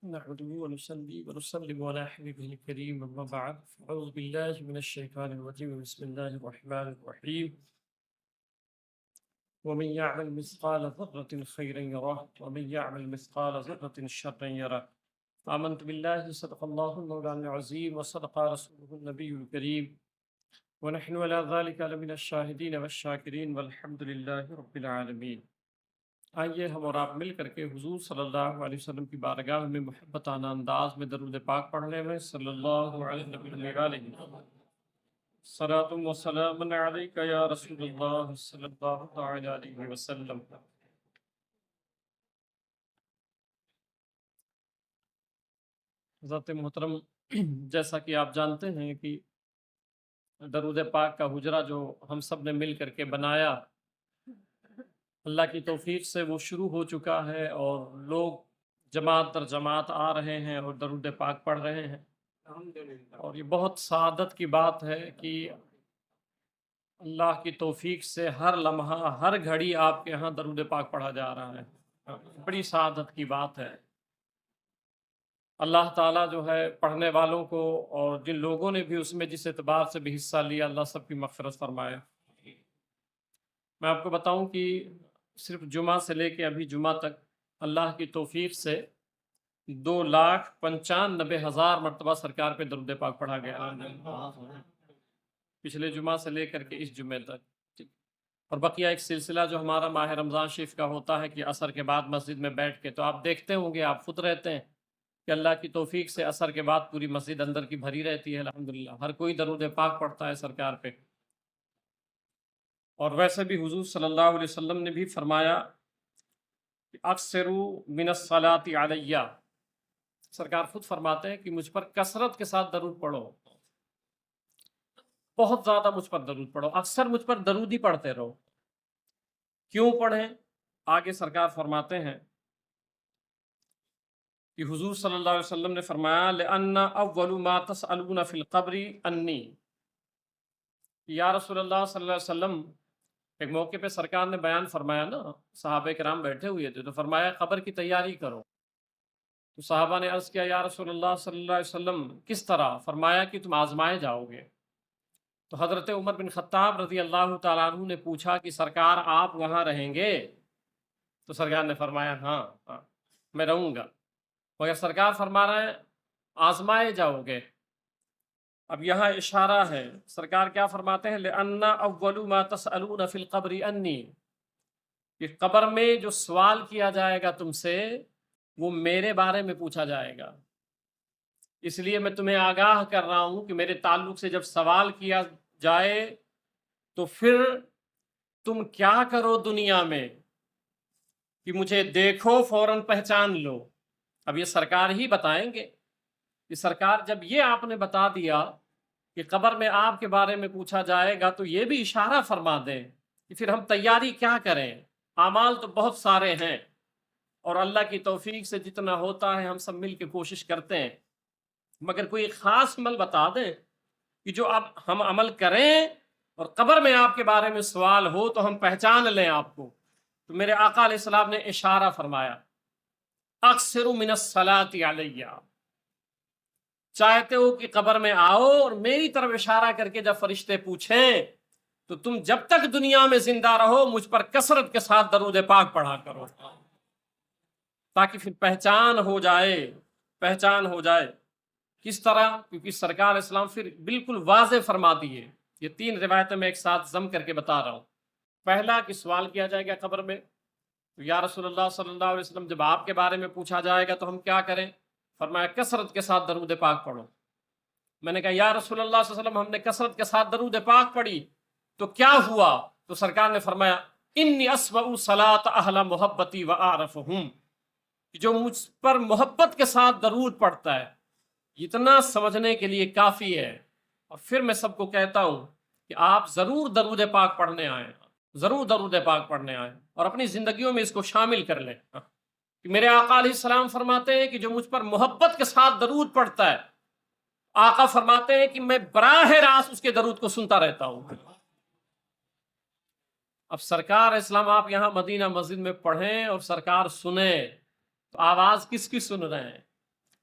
نحمده ونصلي ونسلم على حبيبه الكريم أما بعد أعوذ بالله من الشيطان الرجيم بسم الله الرحمن الرحيم ومن يعمل مثقال ذرة خيرا يره ومن يعمل مثقال ذرة شرا يره آمنت بالله صدق الله المولى العظيم وصدق رسوله النبي الكريم ونحن على ذلك لمن الشاهدين والشاكرين والحمد لله رب العالمين. آئیے ہم اور آپ مل کر کے حضور صلی اللہ علیہ وسلم کی بارگاہ میں محبتانہ انداز میں درود پاک پڑھنے میں صلی اللہ علیہ وسلم صلاۃ و سلام علیک یا رسول اللہ صلی اللہ تعالی علیہ وسلم. حضرت محترم، جیسا کہ آپ جانتے ہیں کہ درود پاک کا حجرہ جو ہم سب نے مل کر کے بنایا، اللہ کی توفیق سے وہ شروع ہو چکا ہے اور لوگ جماعت در جماعت آ رہے ہیں اور درود پاک پڑھ رہے ہیں. اور یہ بہت سعادت کی بات ہے کہ اللہ کی توفیق سے ہر لمحہ ہر گھڑی آپ کے ہاں درود پاک پڑھا جا رہا ہے. بڑی سعادت کی بات ہے. اللہ تعالیٰ جو ہے پڑھنے والوں کو اور جن لوگوں نے بھی اس میں جس اعتبار سے بھی حصہ لیا، اللہ سب کی مغفرت فرمائے. میں آپ کو بتاؤں کہ صرف جمعہ سے لے کے ابھی جمعہ تک اللہ کی توفیق سے 2,95,000 مرتبہ سرکار پہ درود پاک پڑھا گیا، پچھلے جمعہ سے لے کر کے اس جمعے تک. اور بقیہ ایک سلسلہ جو ہمارا ماہ رمضان شریف کا ہوتا ہے کہ عصر کے بعد مسجد میں بیٹھ کے، تو آپ دیکھتے ہوں گے، آپ خود رہتے ہیں کہ اللہ کی توفیق سے عصر کے بعد پوری مسجد اندر کی بھری رہتی ہے. الحمدللہ ہر کوئی درود پاک پڑھتا ہے سرکار پہ. اور ویسے بھی حضور صلی اللہ علیہ وسلم نے بھی فرمایا کہ اکثروا من الصلاۃ علیہ، سرکار خود فرماتے ہیں کہ مجھ پر کثرت کے ساتھ درود پڑھو، بہت زیادہ مجھ پر درود پڑھو، اکثر مجھ پر درود ہی پڑھتے رہو. کیوں پڑھیں؟ آگے سرکار فرماتے ہیں کہ حضور صلی اللہ علیہ وسلم نے فرمایا لأن اول ما تسألون فی القبر انی. یا رسول اللہ صلی اللہ علیہ وسلم، ایک موقع پہ سرکار نے بیان فرمایا نا، صحابہ کرام بیٹھے ہوئے تھے تو فرمایا قبر کی تیاری کرو. تو صحابہ نے عرض کیا یا رسول اللہ صلی اللہ علیہ وسلم کس طرح؟ فرمایا کہ تم آزمائے جاؤ گے. تو حضرت عمر بن خطاب رضی اللہ تعالیٰ عنہ نے پوچھا کہ سرکار آپ وہاں رہیں گے؟ تو سرکار نے فرمایا ہاں میں رہوں گا. مگر سرکار فرما رہے ہیں آزمائے جاؤ گے. اب یہاں اشارہ ہے، سرکار کیا فرماتے ہیں لأن اول ما تسألون فی القبر انی، کہ قبر میں جو سوال کیا جائے گا تم سے وہ میرے بارے میں پوچھا جائے گا. اس لیے میں تمہیں آگاہ کر رہا ہوں کہ میرے تعلق سے جب سوال کیا جائے تو پھر تم کیا کرو دنیا میں کہ مجھے دیکھو فوراً پہچان لو. اب یہ سرکار ہی بتائیں گے کہ سرکار جب یہ آپ نے بتا دیا کہ قبر میں آپ کے بارے میں پوچھا جائے گا تو یہ بھی اشارہ فرما دیں کہ پھر ہم تیاری کیا کریں. اعمال تو بہت سارے ہیں اور اللہ کی توفیق سے جتنا ہوتا ہے ہم سب مل کے کوشش کرتے ہیں، مگر کوئی خاص عمل بتا دیں کہ جو اب ہم عمل کریں اور قبر میں آپ کے بارے میں سوال ہو تو ہم پہچان لیں آپ کو. تو میرے آقا علیہ السلام نے اشارہ فرمایا اکثر من الصلاۃ علیہ، چاہتے ہو کہ قبر میں آؤ اور میری طرف اشارہ کر کے جب فرشتے پوچھیں تو تم جب تک دنیا میں زندہ رہو مجھ پر کثرت کے ساتھ درود پاک پڑھا کرو، تاکہ پھر پہچان ہو جائے. کس طرح؟ کیونکہ سرکار اسلام پھر بالکل واضح فرما دیے. یہ 3 روایتیں میں ایک ساتھ ضم کر کے بتا رہا ہوں. پہلا کہ سوال کیا جائے گا قبر میں، تو یا رسول اللہ صلی اللہ علیہ وسلم جب آپ کے بارے میں پوچھا جائے گا تو ہم کیا کریں؟ فرمایا کثرت کے ساتھ درود پاک پڑھو. میں نے کہا یا رسول اللہ صلی اللہ علیہ وسلم ہم نے کثرت کے ساتھ درود پاک پڑھی تو کیا ہوا؟ تو سرکار نے فرمایا انی اسمع صلاۃ اہل محبتی واعرفہم، جو مجھ پر محبت کے ساتھ درود پڑھتا ہے. اتنا سمجھنے کے لیے کافی ہے. اور پھر میں سب کو کہتا ہوں کہ آپ ضرور درود پاک پڑھنے آئیں، ضرور درود پاک پڑھنے آئیں اور اپنی زندگیوں میں اس کو شامل کر لیں. کہ میرے آقا علیہ السلام فرماتے ہیں کہ جو مجھ پر محبت کے ساتھ درود پڑھتا ہے، آقا فرماتے ہیں کہ میں براہ راست اس کے درود کو سنتا رہتا ہوں. اب سرکار اسلام آپ یہاں مدینہ مسجد میں پڑھیں اور سرکار سنیں تو آواز کس کی سن رہے ہیں؟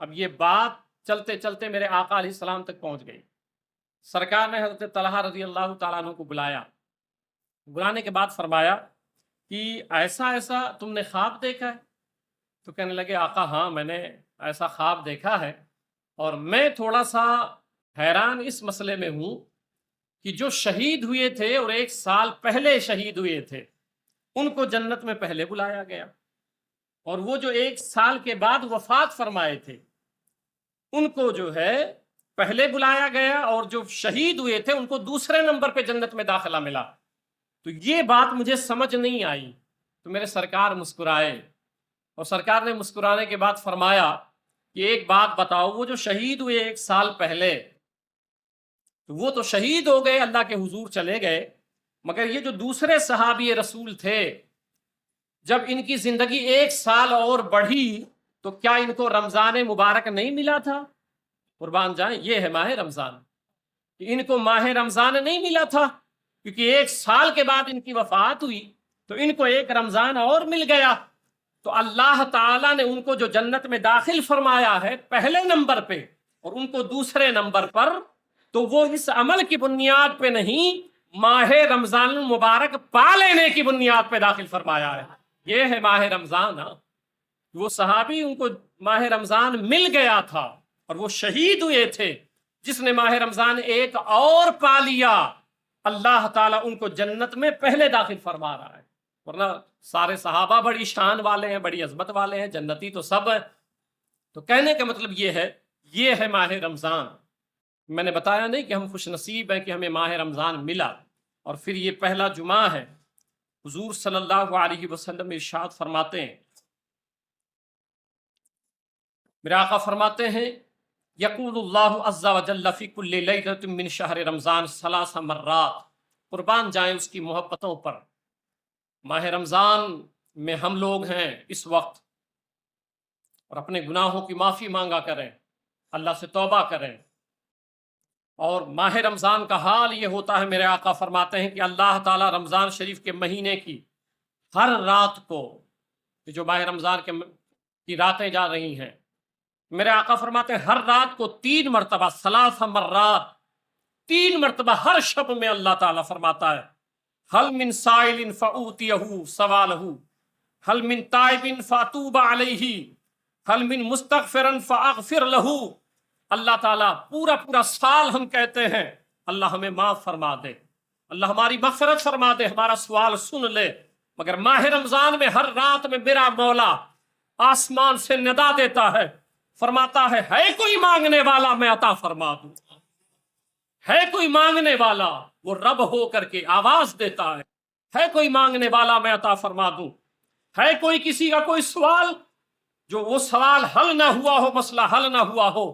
اب یہ بات چلتے چلتے میرے آقا علیہ السلام تک پہنچ گئی. سرکار نے حضرت طلحہ رضی اللہ تعالیٰ عنہ کو بلایا. بلانے کے بعد فرمایا کہ ایسا ایسا تم نے خواب دیکھا ہے؟ تو کہنے لگے آقا ہاں میں نے ایسا خواب دیکھا ہے، اور میں تھوڑا سا حیران اس مسئلے میں ہوں کہ جو شہید ہوئے تھے اور 1 سال پہلے شہید ہوئے تھے ان کو جنت میں پہلے بلایا گیا، اور وہ جو 1 سال کے بعد وفات فرمائے تھے ان کو جو ہے پہلے بلایا گیا، اور جو شہید ہوئے تھے ان کو دوسرے نمبر پہ جنت میں داخلہ ملا. تو یہ بات مجھے سمجھ نہیں آئی. تو میرے سرکار مسکرائے، اور سرکار نے مسکرانے کے بعد فرمایا کہ ایک بات بتاؤ، وہ جو شہید ہوئے 1 سال پہلے تو وہ تو شہید ہو گئے، اللہ کے حضور چلے گئے، مگر یہ جو دوسرے صحابی رسول تھے جب ان کی زندگی 1 سال اور بڑھی تو کیا ان کو رمضان مبارک نہیں ملا تھا؟ قربان جائیں، یہ ہے ماہ رمضان. ان کو ماہ رمضان نہیں ملا تھا کیونکہ 1 سال کے بعد ان کی وفات ہوئی تو ان کو 1 رمضان اور مل گیا. تو اللہ تعالیٰ نے ان کو جو جنت میں داخل فرمایا ہے پہلے نمبر پہ اور ان کو دوسرے نمبر پر، تو وہ اس عمل کی بنیاد پہ نہیں، ماہ رمضان المبارک پا لینے کی بنیاد پہ داخل فرمایا ہے. یہ ہے ماہ رمضان. وہ صحابی ان کو ماہ رمضان مل گیا تھا اور وہ شہید ہوئے تھے، جس نے ماہ رمضان ایک اور پا لیا اللہ تعالیٰ ان کو جنت میں پہلے داخل فرما رہا ہے. ورنہ سارے صحابہ بڑی شان والے ہیں، بڑی عظمت والے ہیں، جنتی تو سب ہے. تو کہنے کا مطلب یہ ہے ماہ رمضان. میں نے بتایا نہیں کہ ہم خوش نصیب ہیں کہ ہمیں ماہ رمضان ملا. اور پھر یہ پہلا جمعہ ہے. حضور صلی اللہ علیہ وسلم ارشاد فرماتے ہیں، میرے آقا فرماتے ہیں، یقول اللہ عز وجل فی کل لیلۃ من شہر رمضان 3 مرات. قربان جائیں اس کی محبتوں پر. ماہ رمضان میں ہم لوگ ہیں اس وقت، اور اپنے گناہوں کی معافی مانگا کریں، اللہ سے توبہ کریں. اور ماہ رمضان کا حال یہ ہوتا ہے، میرے آقا فرماتے ہیں کہ اللہ تعالیٰ رمضان شریف کے مہینے کی ہر رات کو، جو ماہ رمضان کی راتیں جا رہی ہیں، میرے آقا فرماتے ہیں ہر رات کو 3 مرتبہ 3 مرات 3 مرتبہ ہر شب میں اللہ تعالیٰ فرماتا ہے، حل من سائل فأوتیہ سوالہ، حل من تائب فاتوب علیہ، حل من مستغفر فاغفر لہ. اللہ تعالیٰ پورا سال ہم کہتے ہیں اللہ ہمیں معاف فرما دے، اللہ ہماری مغفرت فرما دے، ہمارا سوال سن لے. مگر ماہ رمضان میں ہر رات میں میرا مولا آسمان سے ندا دیتا ہے، فرماتا ہے کوئی مانگنے والا میں عطا فرما دوں. ہے کوئی مانگنے والا، وہ رب ہو کر کے آواز دیتا ہے کوئی مانگنے والا میں عطا فرما دوں. ہے کوئی کسی کا کوئی سوال جو وہ سوال حل نہ ہوا ہو، مسئلہ حل نہ ہوا ہو،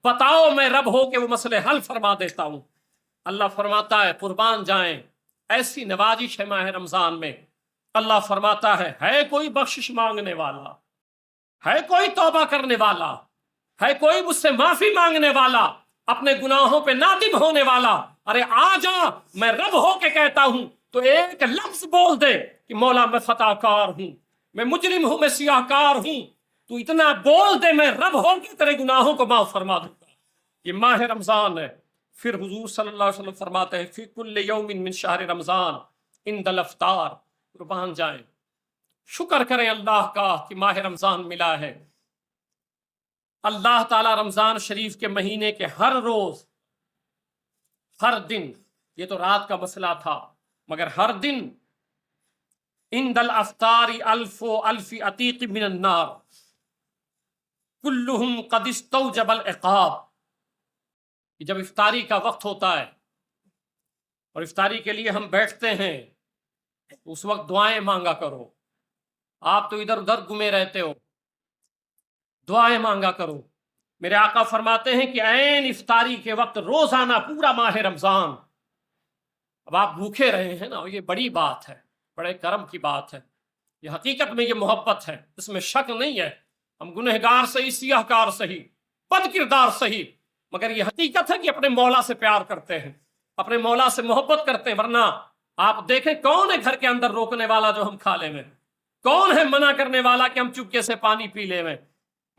بتاؤ میں رب ہو کے وہ مسئلے حل فرما دیتا ہوں. اللہ فرماتا ہے قربان جائیں ایسی نوازش ہے ماہ رمضان میں. اللہ فرماتا ہے کوئی بخشش مانگنے والا، ہے کوئی توبہ کرنے والا، ہے کوئی مجھ سے معافی مانگنے والا، اپنے گناہوں پہ نادم ہونے والا. ارے آ جا، میں رب ہو کے کہتا ہوں تو ایک لفظ بول دے کہ مولا میں خطا کار ہوں، میں مجرم ہوں، میں سیاہ کار ہوں. تو اتنا بول دے میں رب ہو کے تیرے گناہوں کو معاف فرما دوں گا. یہ ماہ رمضان ہے. پھر حضور صلی اللہ علیہ وسلم فرماتے ہیں فی کل یوم من شہر رمضان عند الافطار. قربان جائیں، شکر کریں اللہ کا کہ ماہ رمضان ملا ہے. اللہ تعالیٰ رمضان شریف کے مہینے کے ہر روز، ہر دن، یہ تو رات کا مسئلہ تھا، مگر ہر دن عند الافطار الف عتیق من النار کلہم قد استوجب العقاب. جب افطاری کا وقت ہوتا ہے اور افطاری کے لیے ہم بیٹھتے ہیں، اس وقت دعائیں مانگا کرو. آپ تو ادھر ادھر گمے رہتے ہو، دعائیں مانگا کرو. میرے آقا فرماتے ہیں کہ عین افطاری کے وقت روزانہ پورا ماہ رمضان، اب آپ بھوکے رہے ہیں نا، یہ بڑی بات ہے، بڑے کرم کی بات ہے. یہ حقیقت میں یہ محبت ہے، اس میں شک نہیں ہے. ہم گنہگار صحیح، سیاہ کار صحیح، بد کردار صحیح، مگر یہ حقیقت ہے کہ اپنے مولا سے پیار کرتے ہیں، اپنے مولا سے محبت کرتے ہیں. ورنہ آپ دیکھیں کون ہے گھر کے اندر روکنے والا جو ہم کھا لیں میں، کون ہے منع کرنے والا کہ ہم چپکے سے پانی پی لیں میں.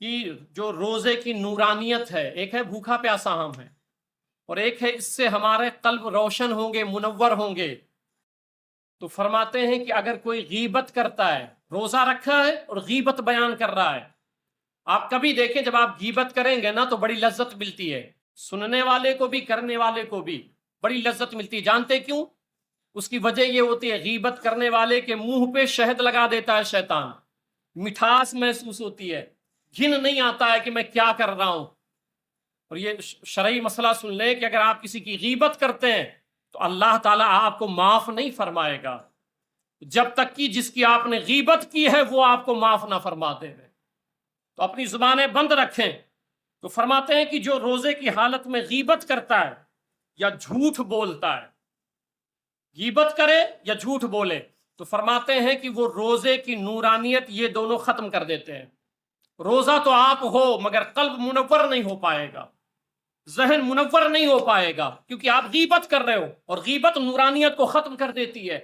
کہ جو روزے کی نورانیت ہے، ایک ہے بھوکا پیاسا ہم ہے، اور ایک ہے اس سے ہمارے قلب روشن ہوں گے، منور ہوں گے۔ تو فرماتے ہیں کہ اگر کوئی غیبت کرتا ہے، روزہ رکھا ہے اور غیبت بیان کر رہا ہے، آپ کبھی دیکھیں جب آپ غیبت کریں گے نا تو بڑی لذت ملتی ہے، سننے والے کو بھی کرنے والے کو بھی بڑی لذت ملتی ہے۔ جانتے کیوں؟ اس کی وجہ یہ ہوتی ہے، غیبت کرنے والے کے منہ پہ شہد لگا دیتا ہے شیطان، مٹھاس محسوس ہوتی ہے، گھن نہیں آتا ہے کہ میں کیا کر رہا ہوں۔ اور یہ شرعی مسئلہ سن لیں کہ اگر آپ کسی کی غیبت کرتے ہیں تو اللہ تعالیٰ آپ کو معاف نہیں فرمائے گا جب تک کہ جس کی آپ نے غیبت کی ہے وہ آپ کو معاف نہ فرما دے۔ تو اپنی زبانیں بند رکھیں۔ تو فرماتے ہیں کہ جو روزے کی حالت میں غیبت کرتا ہے یا جھوٹ بولتا ہے، غیبت کرے یا جھوٹ بولے، تو فرماتے ہیں کہ وہ روزے کی نورانیت یہ دونوں ختم کر دیتے ہیں۔ روزہ تو آپ ہو مگر قلب منور نہیں ہو پائے گا، ذہن منور نہیں ہو پائے گا، کیونکہ آپ غیبت کر رہے ہو، اور غیبت نورانیت کو ختم کر دیتی ہے۔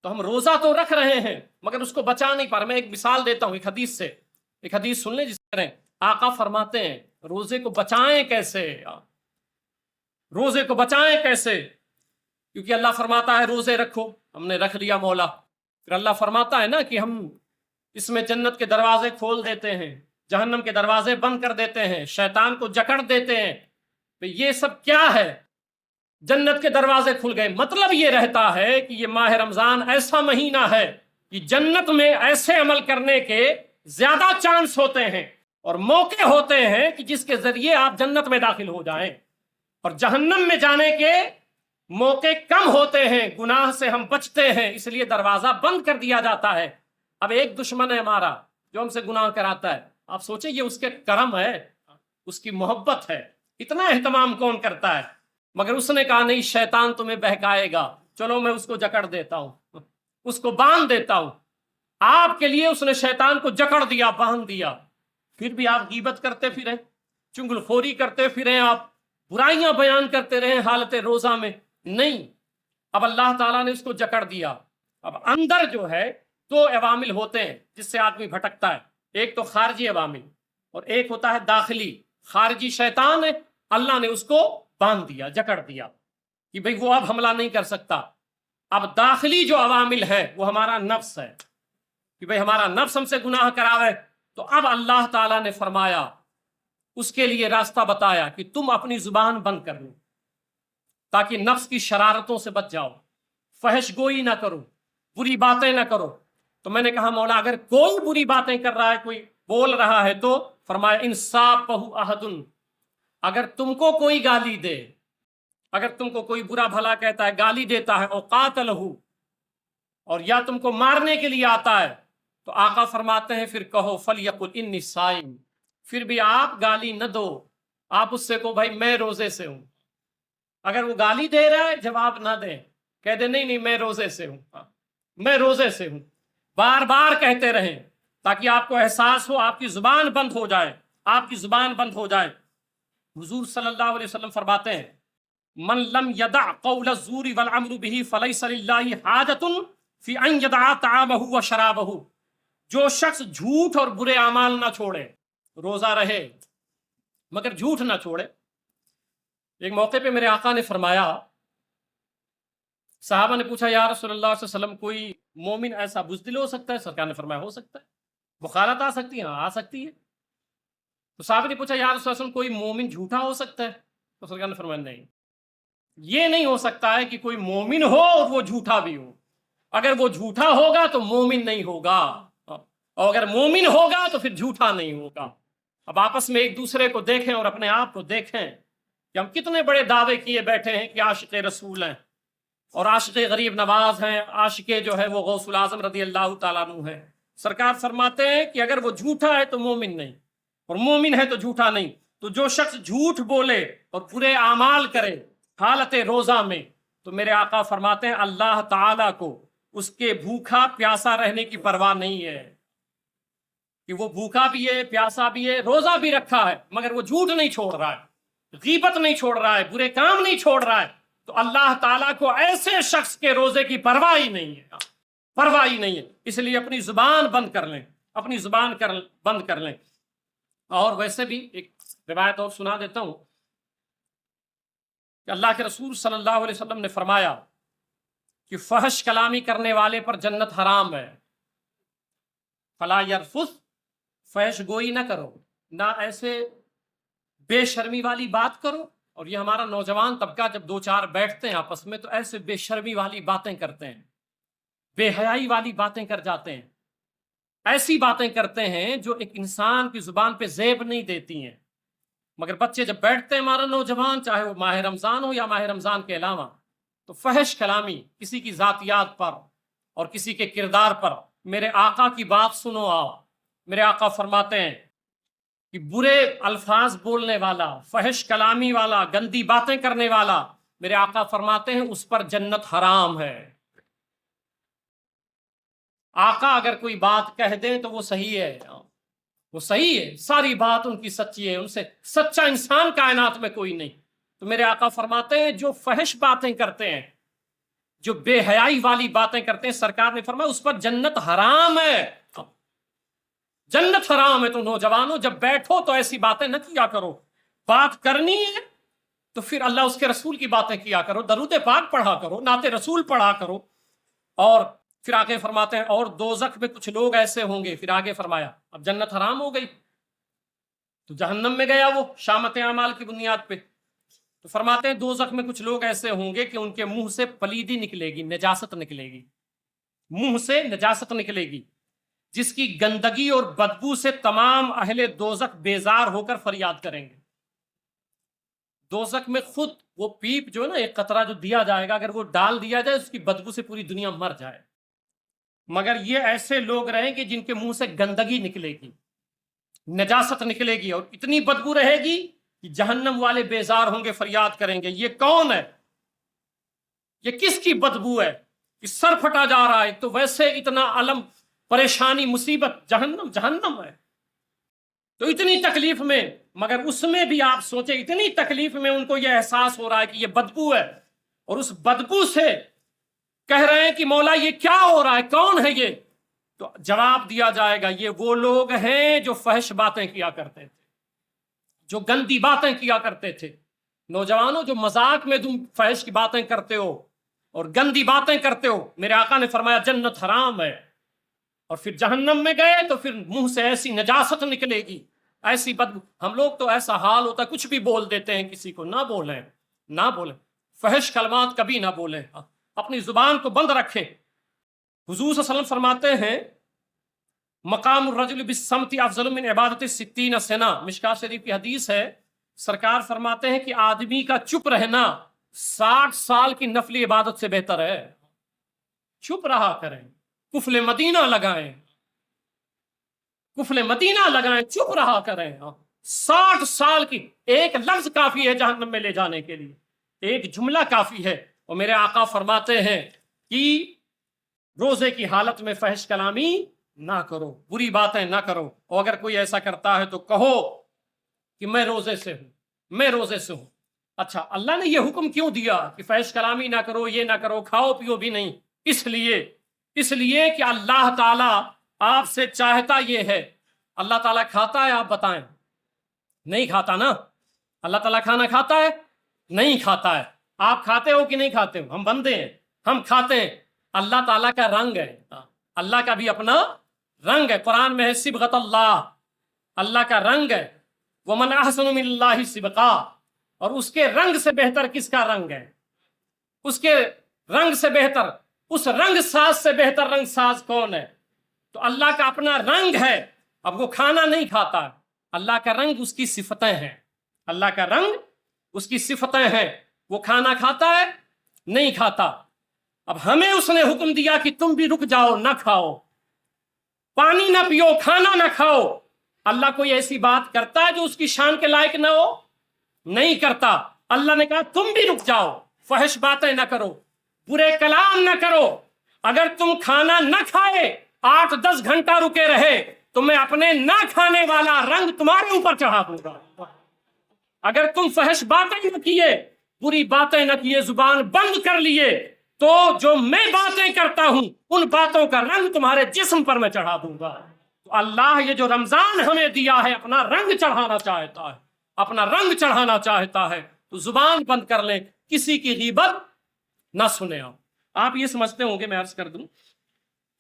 تو ہم روزہ تو رکھ رہے ہیں مگر اس کو بچا نہیں پا رہے۔ میں ایک مثال دیتا ہوں ایک حدیث سے، ایک حدیث سن لیں جس طرح آقا فرماتے ہیں روزے کو بچائیں کیسے، روزے کو بچائیں کیسے؟ کیونکہ اللہ فرماتا ہے روزے رکھو، ہم نے رکھ لیا مولا، پھر اللہ فرماتا ہے نا کہ ہم اس میں جنت کے دروازے کھول دیتے ہیں، جہنم کے دروازے بند کر دیتے ہیں، شیطان کو جکڑ دیتے ہیں۔ تو یہ سب کیا ہے؟ جنت کے دروازے کھل گئے، مطلب یہ رہتا ہے کہ یہ ماہ رمضان ایسا مہینہ ہے کہ جنت میں ایسے عمل کرنے کے زیادہ چانس ہوتے ہیں اور موقع ہوتے ہیں کہ جس کے ذریعے آپ جنت میں داخل ہو جائیں، اور جہنم میں جانے کے موقع کم ہوتے ہیں، گناہ سے ہم بچتے ہیں، اس لیے دروازہ بند کر دیا جاتا ہے۔ اب ایک دشمن ہے ہمارا جو ہم سے گناہ کراتا ہے، آپ سوچیں یہ اس کے کرم ہے، اس کی محبت ہے، اتنا اہتمام کون کرتا ہے؟ مگر اس نے کہا نہیں، شیطان تمہیں بہکائے گا، چلو میں اس کو جکڑ دیتا ہوں، اس کو باندھ دیتا ہوں۔ آپ کے لیے اس نے شیطان کو جکڑ دیا، باندھ دیا، پھر بھی آپ غیبت کرتے پھریں، چگل خوری کرتے پھریں، آپ برائیاں بیان کرتے رہیں حالت روزہ میں۔ نہیں، اب اللہ تعالیٰ نے اس کو جکڑ دیا۔ اب اندر جو ہے دو عوامل ہوتے ہیں جس سے آدمی بھٹکتا ہے، ایک تو خارجی عوامل اور ایک ہوتا ہے داخلی۔ خارجی شیطان ہے، اللہ نے اس کو باندھ دیا، جکڑ دیا کہ بھئی وہ اب حملہ نہیں کر سکتا۔ اب داخلی جو عوامل ہے وہ ہمارا نفس ہے کہ بھئی ہمارا نفس ہم سے گناہ کراوے، تو اب اللہ تعالیٰ نے فرمایا، اس کے لیے راستہ بتایا کہ تم اپنی زبان بند کر لو تاکہ نفس کی شرارتوں سے بچ جاؤ، فحش گوئی نہ کرو، بری باتیں نہ کرو۔ تو میں نے کہا مولا اگر کوئی بری باتیں کر رہا ہے، کوئی بول رہا ہے، تو فرمایا انصافہ احد، اگر تم کو کوئی گالی دے، اگر تم کو کوئی برا بھلا کہتا ہے، گالی دیتا ہے، او قاتلہ، اور یا تم کو مارنے کے لیے آتا ہے، تو آقا فرماتے ہیں پھر کہو فلیقل انی صائم، پھر بھی آپ گالی نہ دو، آپ اس سے کہو بھائی میں روزے سے ہوں۔ اگر وہ گالی دے رہا ہے جواب نہ دیں، کہہ دیں نہیں میں روزے سے ہوں، میں روزے سے ہوں، بار بار کہتے رہیں تاکہ آپ کو احساس ہو، آپ کی زبان بند ہو جائے، آپ کی زبان بند ہو جائے۔ حضور صلی اللہ علیہ وسلم فرماتے ہیں من لم يدع قول الزور والعمل به فليس لله حاجة في ان يدع طعامه وشرابه، جو شخص جھوٹ اور برے اعمال نہ چھوڑے، روزہ رہے مگر جھوٹ نہ چھوڑے۔ ایک موقع پہ میرے آقا نے فرمایا، صحابہ نے پوچھا یا رسول اللہ صلی اللہ علیہ وسلم کوئی مومن ایسا بزدل ہو سکتا ہے؟ سرکار نے فرمایا ہو سکتا ہے۔ بخارات آ سکتی ہے؟ ہاں آ سکتی ہے۔ تو صحابہ نے پوچھا یا رسول اللہ صلی اللہ علیہ وسلم کوئی مومن جھوٹا ہو سکتا ہے؟ تو سرکار نے فرمایا نہیں، یہ نہیں ہو سکتا ہے کہ کوئی مومن ہو اور وہ جھوٹا بھی ہو۔ اگر وہ جھوٹا ہوگا تو مومن نہیں ہوگا، اور اگر مومن ہوگا تو پھر جھوٹا نہیں ہوگا۔ اب آپس میں ایک دوسرے کو دیکھیں اور اپنے آپ کو دیکھیں کہ ہم کتنے بڑے دعوے کیے بیٹھے ہیں کہ عاشق رسول ہیں اور عاشق غریب نواز ہیں، عاشق جو ہے وہ غوث العظم رضی اللہ تعالیٰ عنہ ہے۔ سرکار فرماتے ہیں کہ اگر وہ جھوٹا ہے تو مومن نہیں، اور مومن ہے تو جھوٹا نہیں۔ تو جو شخص جھوٹ بولے اور برے اعمال کرے حالت روزہ میں، تو میرے آقا فرماتے ہیں اللہ تعالیٰ کو اس کے بھوکا پیاسا رہنے کی پرواہ نہیں ہے، کہ وہ بھوکا بھی ہے، پیاسا بھی ہے، روزہ بھی رکھا ہے مگر وہ جھوٹ نہیں چھوڑ رہا ہے، غیبت نہیں چھوڑ رہا ہے، برے کام نہیں چھوڑ رہا ہے، تو اللہ تعالیٰ کو ایسے شخص کے روزے کی پرواہ ہی نہیں ہے، پرواہ ہی نہیں ہے۔ اس لیے اپنی زبان بند کر لیں، اپنی زبان بند کر لیں۔ اور ویسے بھی ایک روایت اور سنا دیتا ہوں کہ اللہ کے رسول صلی اللہ علیہ وسلم نے فرمایا کہ فحش کلامی کرنے والے پر جنت حرام ہے، فلا یرفث، فحش گوئی نہ کرو، نہ ایسے بے شرمی والی بات کرو. اور یہ ہمارا نوجوان طبقہ جب دو چار بیٹھتے ہیں آپس میں تو ایسے بے شرمی والی باتیں کرتے ہیں، بے حیائی والی باتیں کر جاتے ہیں، ایسی باتیں کرتے ہیں جو ایک انسان کی زبان پہ زیب نہیں دیتی ہیں. مگر بچے جب بیٹھتے ہیں ہمارا نوجوان، چاہے وہ ماہ رمضان ہو یا ماہ رمضان کے علاوہ، تو فحش کلامی کسی کی ذاتیات پر اور کسی کے کردار پر، میرے آقا کی بات سنو آؤ. میرے آقا فرماتے ہیں کہ برے الفاظ بولنے والا، فحش کلامی والا، گندی باتیں کرنے والا، میرے آقا فرماتے ہیں اس پر جنت حرام ہے. آقا اگر کوئی بات کہہ دیں تو وہ صحیح ہے، وہ صحیح ہے، ساری بات ان کی سچی ہے، ان سے سچا انسان کائنات میں کوئی نہیں. تو میرے آقا فرماتے ہیں جو فحش باتیں کرتے ہیں، جو بے حیائی والی باتیں کرتے ہیں، سرکار نے فرمایا اس پر جنت حرام ہے، جنت حرام ہے. تو نوجوانوں جب بیٹھو تو ایسی باتیں نہ کیا کرو. بات کرنی ہے تو پھر اللہ اس کے رسول کی باتیں کیا کرو، درود پاک پڑھا کرو، نعت رسول پڑھا کرو. اور پھر آگے فرماتے ہیں اور دوزخ میں کچھ لوگ ایسے ہوں گے. پھر آگے فرمایا اب جنت حرام ہو گئی تو جہنم میں گیا وہ شامت اعمال کی بنیاد پہ. تو فرماتے ہیں دوزخ میں کچھ لوگ ایسے ہوں گے کہ ان کے منہ سے پلیدی نکلے گی، نجاست نکلے گی، منہ سے نجاست نکلے گی، جس کی گندگی اور بدبو سے تمام اہل دوزخ بیزار ہو کر فریاد کریں گے. دوزخ میں خود وہ پیپ جو ہے نا، ایک قطرہ جو دیا جائے گا، اگر وہ ڈال دیا جائے اس کی بدبو سے پوری دنیا مر جائے. مگر یہ ایسے لوگ رہیں گے جن کے منہ سے گندگی نکلے گی، نجاست نکلے گی، اور اتنی بدبو رہے گی کہ جہنم والے بیزار ہوں گے، فریاد کریں گے یہ کون ہے، یہ کس کی بدبو ہے، کہ سر پھٹا جا رہا ہے. تو ویسے اتنا علم، پریشانی، مصیبت، جہنم ہے. تو اتنی تکلیف میں، مگر اس میں بھی آپ سوچیں اتنی تکلیف میں ان کو یہ احساس ہو رہا ہے کہ یہ بدبو ہے، اور اس بدبو سے کہہ رہے ہیں کہ مولا یہ کیا ہو رہا ہے، کون ہے یہ؟ تو جواب دیا جائے گا یہ وہ لوگ ہیں جو فحش باتیں کیا کرتے تھے، جو گندی باتیں کیا کرتے تھے. نوجوانوں جو مذاق میں تم فحش کی باتیں کرتے ہو اور گندی باتیں کرتے ہو، میرے آقا نے فرمایا جنت حرام ہے. اور پھر جہنم میں گئے تو پھر منہ سے ایسی نجاست نکلے گی، ایسی بدبو. ہم لوگ تو ایسا حال ہوتا ہے کچھ بھی بول دیتے ہیں کسی کو. نہ بولیں، نہ بولیں، فحش کلمات کبھی نہ بولیں، اپنی زبان کو بند رکھیں. حضور صلی اللہ علیہ وسلم فرماتے ہیں مقام الرجل بالصمت افضل من عبادت 60 سنہ، مشکوٰۃ شریف کی حدیث ہے. سرکار فرماتے ہیں کہ آدمی کا چپ رہنا 60 سال کی نفلی عبادت سے بہتر ہے. چپ رہا کریں، کفل مدینہ لگائیں، کفل مدینہ لگائیں، چپ رہا کریں. 60 سال کی ایک لفظ کافی ہے جہنم میں لے جانے کے لیے، ایک جملہ کافی ہے. اور میرے آقا فرماتے ہیں کہ روزے کی حالت میں فحش کلامی نہ کرو، بری باتیں نہ کرو. اور اگر کوئی ایسا کرتا ہے تو کہو کہ میں روزے سے ہوں، میں روزے سے ہوں. اچھا اللہ نے یہ حکم کیوں دیا کہ فحش کلامی نہ کرو، یہ نہ کرو، کھاؤ پیو بھی نہیں؟ اس لیے کہ اللہ تعالیٰ آپ سے چاہتا یہ ہے. اللہ تعالیٰ کھاتا ہے؟ آپ بتائیں. نہیں کھاتا نا. اللہ تعالیٰ کھانا کھاتا ہے؟ نہیں کھاتا ہے. آپ کھاتے ہو کہ نہیں کھاتے ہو؟ ہم بندے ہیں، ہم کھاتے ہیں. اللہ تعالیٰ کا رنگ ہے، اللہ کا بھی اپنا رنگ ہے. قرآن میں ہے صبغۃ اللہ، اللہ کا رنگ ہے. وَمَنْ أَحْسَنُ مِنَ اللَّهِ صِبْغًا، اور اس کے رنگ سے بہتر کس کا رنگ ہے؟ اس کے رنگ سے بہتر، اس رنگ ساز سے بہتر رنگ ساز کون ہے؟ تو اللہ کا اپنا رنگ ہے. اب وہ کھانا نہیں کھاتا، اللہ کا رنگ اس کی صفتیں ہیں، اللہ کا رنگ اس کی صفتیں ہیں. وہ کھانا کھاتا ہے؟ نہیں کھاتا. اب ہمیں اس نے حکم دیا کہ تم بھی رک جاؤ، نہ کھاؤ، پانی نہ پیو، کھانا نہ کھاؤ. اللہ کوئی ایسی بات کرتا ہے جو اس کی شان کے لائق نہ ہو؟ نہیں کرتا. اللہ نے کہا تم بھی رک جاؤ، فحش باتیں نہ کرو، برے کلام نہ کرو. اگر تم کھانا نہ کھائے 8-10 گھنٹہ رکے رہے تو میں اپنے نہ کھانے والا رنگ تمہارے اوپر چڑھا دوں گا. اگر تم فحش باتیں نہ کیے، بری باتیں نہ کیے، زبان بند کر لیے، تو جو میں باتیں کرتا ہوں ان باتوں کا رنگ تمہارے جسم پر میں چڑھا دوں گا. تو اللہ یہ جو رمضان ہمیں دیا ہے اپنا رنگ چڑھانا چاہتا ہے، اپنا رنگ چڑھانا چاہتا ہے، تو زبان بند کر لیں، کسی کی غیبت نہ سنیں۔ آپ یہ سمجھتے ہوں گے، میں عرض کر دوں،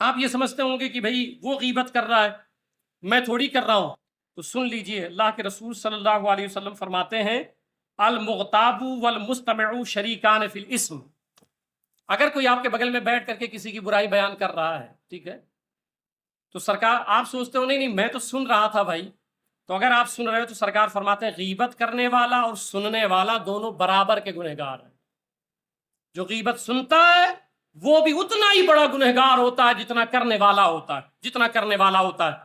آپ یہ سمجھتے ہوں گے کہ بھئی وہ غیبت کر رہا ہے، میں تھوڑی کر رہا ہوں، تو سن لیجئے، اللہ کے رسول صلی اللہ علیہ وسلم فرماتے ہیں المغتاب والمستمع شریکان فی الاسم۔ اگر کوئی آپ کے بغل میں بیٹھ کر کے کسی کی برائی بیان کر رہا ہے، ٹھیک ہے، تو سرکار آپ سوچتے ہو نہیں میں تو سن رہا تھا بھائی، تو اگر آپ سن رہے ہو تو سرکار فرماتے ہیں غیبت کرنے والا اور سننے والا دونوں برابر کے گنہگار ہیں۔ جو غیبت سنتا ہے وہ بھی اتنا ہی بڑا گنہگار ہوتا ہے جتنا کرنے والا ہوتا ہے،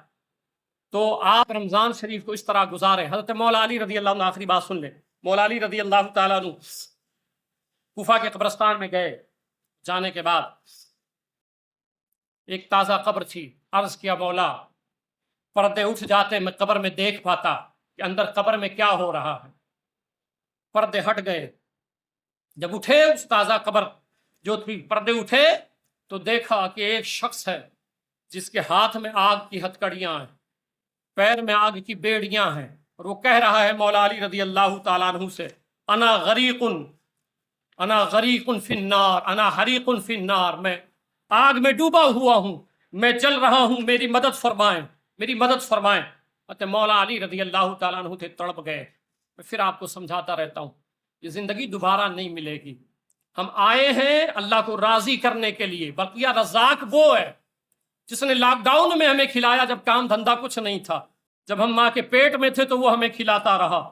تو آپ رمضان شریف کو اس طرح گزارے۔ حضرت مولا علی رضی اللہ عنہ، آخری بات سن لیں، مولا علی رضی اللہ تعالیٰ عنہ کوفہ کے قبرستان میں گئے، جانے کے بعد ایک تازہ قبر تھی، عرض کیا مولا پردے اٹھ جاتے، میں قبر میں دیکھ پاتا کہ اندر قبر میں کیا ہو رہا ہے۔ پردے ہٹ گئے، جب اٹھے اس تازہ قبر جو تھی، پردے اٹھے تو دیکھا کہ ایک شخص ہے جس کے ہاتھ میں آگ کی ہتکڑیاں ہیں، پیر میں آگ کی بیڑیاں ہیں، اور وہ کہہ رہا ہے مولا علی رضی اللہ تعالیٰ عنہ سے انا غریق فی النار، انا حریق فی النار، میں آگ میں ڈوبا ہوا ہوں، میں جل رہا ہوں، میری مدد فرمائیں۔ مولا علی رضی اللہ تعالیٰ عنہ تھے، تڑپ گئے۔ میں پھر آپ کو سمجھاتا رہتا ہوں، یہ زندگی دوبارہ نہیں ملے گی۔ ہم آئے ہیں اللہ کو راضی کرنے کے لیے۔ بقیہ رزاق وہ ہے جس نے لاک ڈاؤن میں ہمیں کھلایا جب کام دھندا کچھ نہیں تھا، جب ہم ماں کے پیٹ میں تھے تو وہ ہمیں کھلاتا رہا۔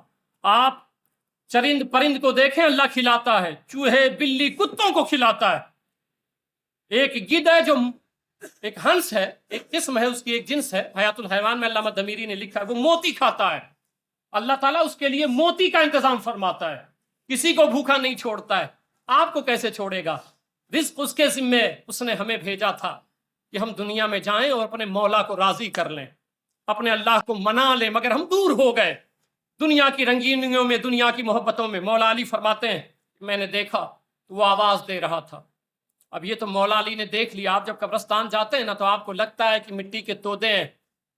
آپ چرند پرند کو دیکھیں، اللہ کھلاتا ہے، چوہے بلی کتوں کو کھلاتا ہے۔ ایک گدھ ہے جو ایک ہنس ہے، ایک قسم ہے اس کی، ایک جنس ہے، حیات الحیوان میں علامہ دمیری نے لکھا ہے، وہ موتی کھاتا ہے، اللہ تعالیٰ اس کے لیے موتی کا انتظام فرماتا ہے، کسی کو بھوکا نہیں چھوڑتا ہے۔ آپ کو کیسے چھوڑے گا؟ رزق اس کے ذمے، اس نے ہمیں بھیجا تھا کہ ہم دنیا میں جائیں اور اپنے مولا کو راضی کر لیں، اپنے اللہ کو منا لیں، مگر ہم دور ہو گئے دنیا کی رنگینیوں میں، دنیا کی محبتوں میں۔ مولا علی فرماتے ہیں میں نے دیکھا تو وہ آواز دے رہا تھا۔ اب یہ تو مولا علی نے دیکھ لیا۔ آپ جب قبرستان جاتے ہیں نا تو آپ کو لگتا ہے کہ مٹی کے تودے ہیں،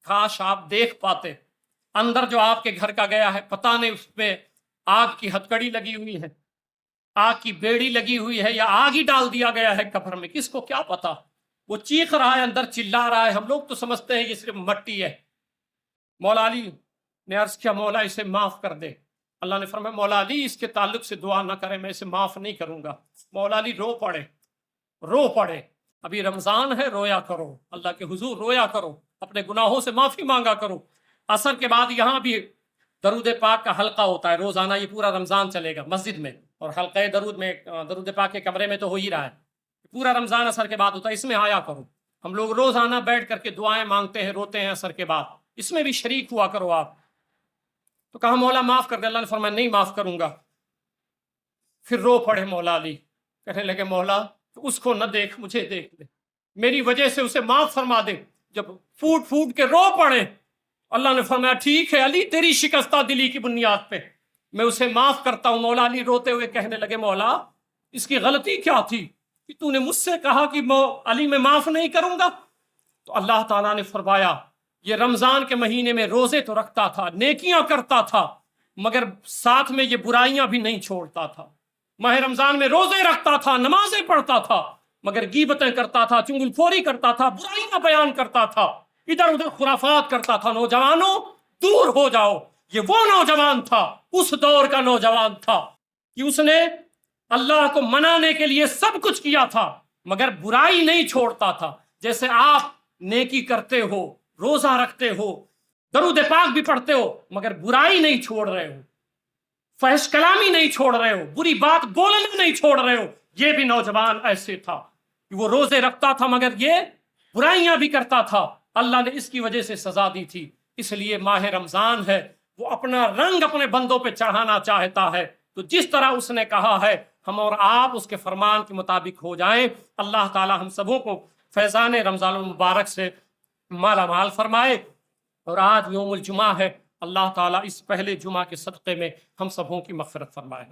کاش آپ دیکھ پاتے اندر جو آپ کے گھر کا گیا ہے، پتہ نہیں اس پہ آگ کی ہتکڑی لگی ہوئی ہے، آگ کی بیڑی لگی ہوئی ہے، یا آگ ہی ڈال دیا گیا ہے قبر میں، کس کو کیا پتا۔ وہ چیخ رہا ہے، اندر چلا رہا ہے، ہم لوگ تو سمجھتے ہیں یہ صرف مٹی ہے۔ مولا علی نے عرض کیا مولا اسے معاف کر دے۔ اللہ نے فرمایا مولا علی اس کے تعلق سے دعا نہ کرے، میں اسے معاف نہیں کروں گا۔ مولا علی رو پڑے۔ ابھی رمضان ہے، رویا کرو، اللہ کے حضور رویا کرو، اپنے گناہوں سے معافی مانگا کرو۔ عصر کے بعد یہاں بھی درود پاک کا حلقہ ہوتا ہے روزانہ، یہ پورا رمضان چلے گا مسجد میں، اور حلقہ درود میں، درود پاک کے کمرے میں تو ہو ہی رہا ہے، پورا رمضان عصر کے بعد ہوتا ہے، اس میں آیا کرو۔ ہم لوگ روزانہ بیٹھ کر کے دعائیں مانگتے ہیں، روتے ہیں عصر کے بعد، اس میں بھی شریک ہوا کرو آپ۔ تو کہا مولا معاف کر دے، اللہ نے فرمایا نہیں معاف کروں گا۔ پھر رو پڑے مولا علی، کہنے لگے مولا اس کو نہ دیکھ، مجھے دیکھ لے، میری وجہ سے اسے معاف فرما دے۔ جب پھوٹ کے رو پڑے، اللہ نے فرمایا ٹھیک ہے علی، تیری شکستہ دلی کی بنیاد پہ میں اسے معاف کرتا ہوں۔ مولا علی روتے ہوئے کہنے لگے مولا اس کی غلطی کیا تھی کہ تو نے مجھ سے کہا کہ علی میں معاف نہیں کروں گا؟ تو اللہ تعالیٰ نے فرمایا یہ رمضان کے مہینے میں روزے تو رکھتا تھا، نیکیاں کرتا تھا، مگر ساتھ میں یہ برائیاں بھی نہیں چھوڑتا تھا۔ ماہ رمضان میں روزے رکھتا تھا، نمازیں پڑھتا تھا، مگر غیبتیں کرتا تھا، چنگل خوری کرتا تھا، برائیاں بیان کرتا تھا، ادھر ادھر خرافات کرتا تھا۔ نوجوانوں دور ہو جاؤ۔ یہ وہ نوجوان تھا، اس دور کا نوجوان تھا کہ اس نے اللہ کو منانے کے لیے سب کچھ کیا تھا، مگر برائی نہیں چھوڑتا تھا۔ جیسے آپ نیکی کرتے ہو، روزہ رکھتے ہو، درود پاک بھی پڑھتے ہو، مگر برائی نہیں چھوڑ رہے ہو، فحش کلامی نہیں چھوڑ رہے ہو، بری بات بولنا نہیں چھوڑ رہے ہو۔ یہ بھی نوجوان ایسے تھا کہ وہ روزے رکھتا تھا مگر یہ برائیاں بھی کرتا تھا، اللہ نے اس کی وجہ سے سزا دی تھی۔ اس لیے ماہ رمضان ہے، وہ اپنا رنگ اپنے بندوں پہ چڑھانا چاہتا ہے، تو جس طرح اس نے کہا ہے ہم اور آپ اس کے فرمان کے مطابق ہو جائیں۔ اللہ تعالی ہم سبوں کو فیضان رمضان المبارک سے مالا مال فرمائے۔ اور آج یوم الجمعہ ہے، اللہ تعالیٰ اس پہلے جمعہ کے صدقے میں ہم سبوں کی مغفرت فرمائے۔